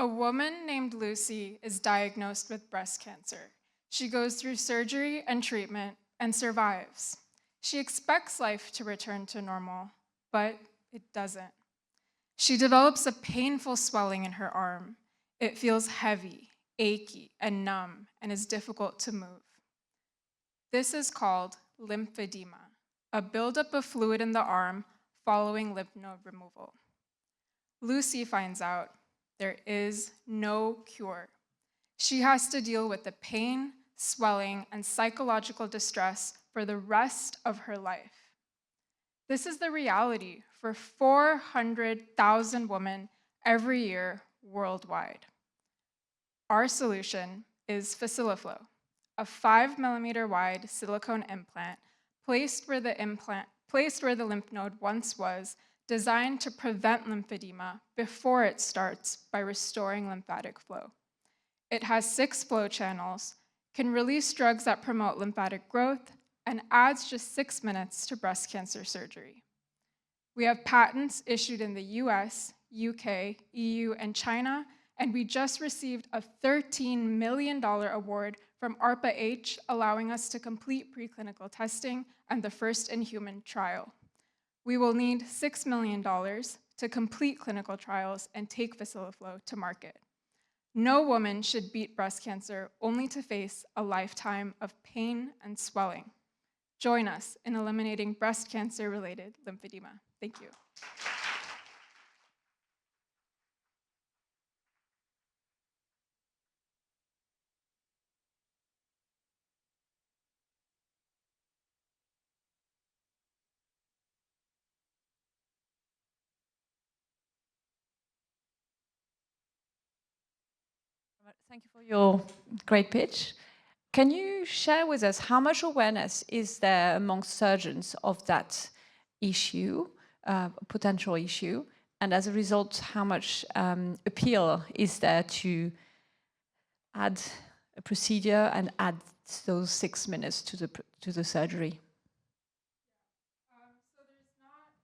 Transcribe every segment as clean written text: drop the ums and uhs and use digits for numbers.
A woman named Lucy is diagnosed with breast cancer. She goes through surgery and treatment and survives. She expects life to return to normal, but it doesn't. She develops a painful swelling in her arm. It feels heavy, achy, and numb, and is difficult to move. This is called lymphedema, a buildup of fluid in the arm following lymph node removal. Lucy finds out there is no cure. She has to deal with the pain, swelling, and psychological distress for the rest of her life. This is the reality for 400,000 women every year worldwide. Our solution is Faciliflow, a 5-millimeter wide silicone implant placed where the lymph node once was, designed to prevent lymphedema before it starts by restoring lymphatic flow. It has 6 flow channels, can release drugs that promote lymphatic growth, and adds just 6 minutes to breast cancer surgery. We have patents issued in the US, UK, EU, and China, and we just received a $13 million award from ARPA-H, allowing us to complete preclinical testing and the first in-human trial. We will need $6 million to complete clinical trials and take Faciliflow to market. No woman should beat breast cancer only to face a lifetime of pain and swelling. Join us in eliminating breast cancer-related lymphedema. Thank you. Thank you for your great pitch. Can you share with us how much awareness is there among surgeons of that issue, potential issue, and as a result, how much appeal is there to add a procedure and add those 6 minutes to the surgery? So there's not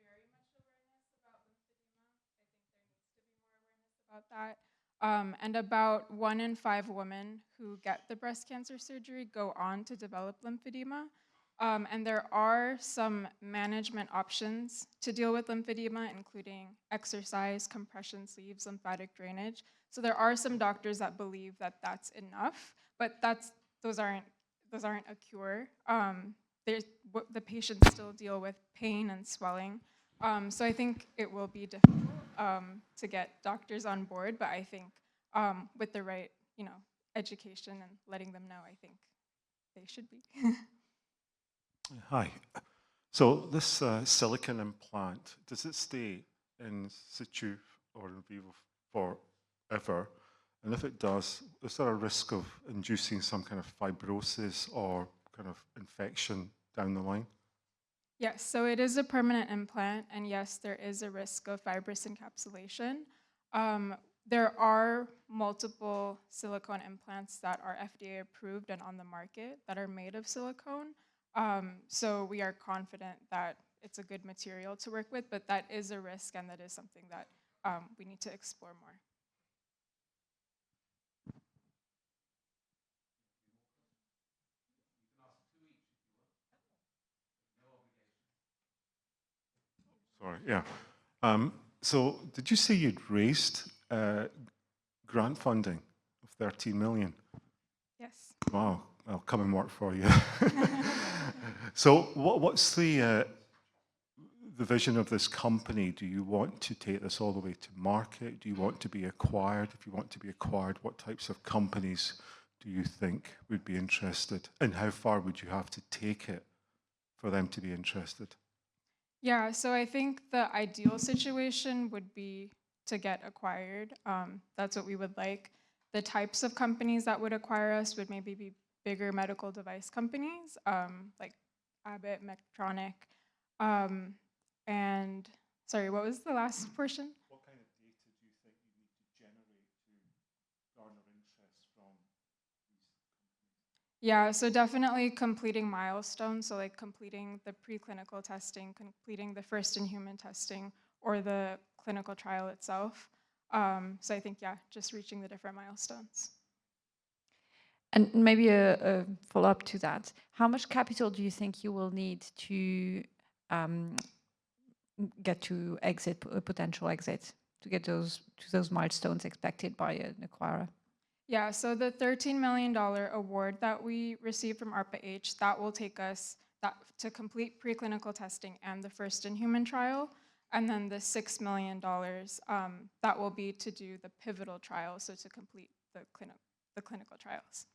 very much awareness about lymphedema. I think there needs to be more awareness about that. And about 1 in 5 women who get the breast cancer surgery go on to develop lymphedema. And there are some management options to deal with lymphedema, including exercise, compression sleeves, lymphatic drainage. So there are some doctors that believe that that's enough, but those aren't a cure. The patients still deal with pain and swelling. So I think it will be difficult to get doctors on board, but I think with the right, education and letting them know, I think they should be. Hi. So this silicon implant, does it stay in situ or in vivo forever? And if it does, is there a risk of inducing some kind of fibrosis or kind of infection down the line? Yes, so it is a permanent implant, and yes, there is a risk of fibrous encapsulation. There are multiple silicone implants that are FDA approved and on the market that are made of silicone. So we are confident that it's a good material to work with, but that is a risk, and that is something that we need to explore more. Sorry, yeah. So did you say you'd raised grant funding of 13 million? Yes. Wow, I'll come and work for you. So what's the vision of this company? Do you want to take this all the way to market? Do you want to be acquired? If you want to be acquired, what types of companies do you think would be interested? And how far would you have to take it for them to be interested? Yeah, so I think the ideal situation would be to get acquired. That's what we would like. The types of companies that would acquire us would maybe be bigger medical device companies, like Abbott, Medtronic. And sorry, what was the last portion? What kind of data do you think you need to generate to garner interest from these companies? Yeah, so definitely completing milestones, so like completing the preclinical testing, completing the first in human testing, or the clinical trial itself. So I think, yeah, just reaching the different milestones. And maybe a follow-up to that. How much capital do you think you will need to get to exit, a potential exit, to get to those milestones expected by an acquirer? Yeah, so the $13 million award that we received from ARPA-H, that will take us to complete preclinical testing and the first in-human trial. And then the $6 million, that will be to do the pivotal trial, so to complete the clinical trials.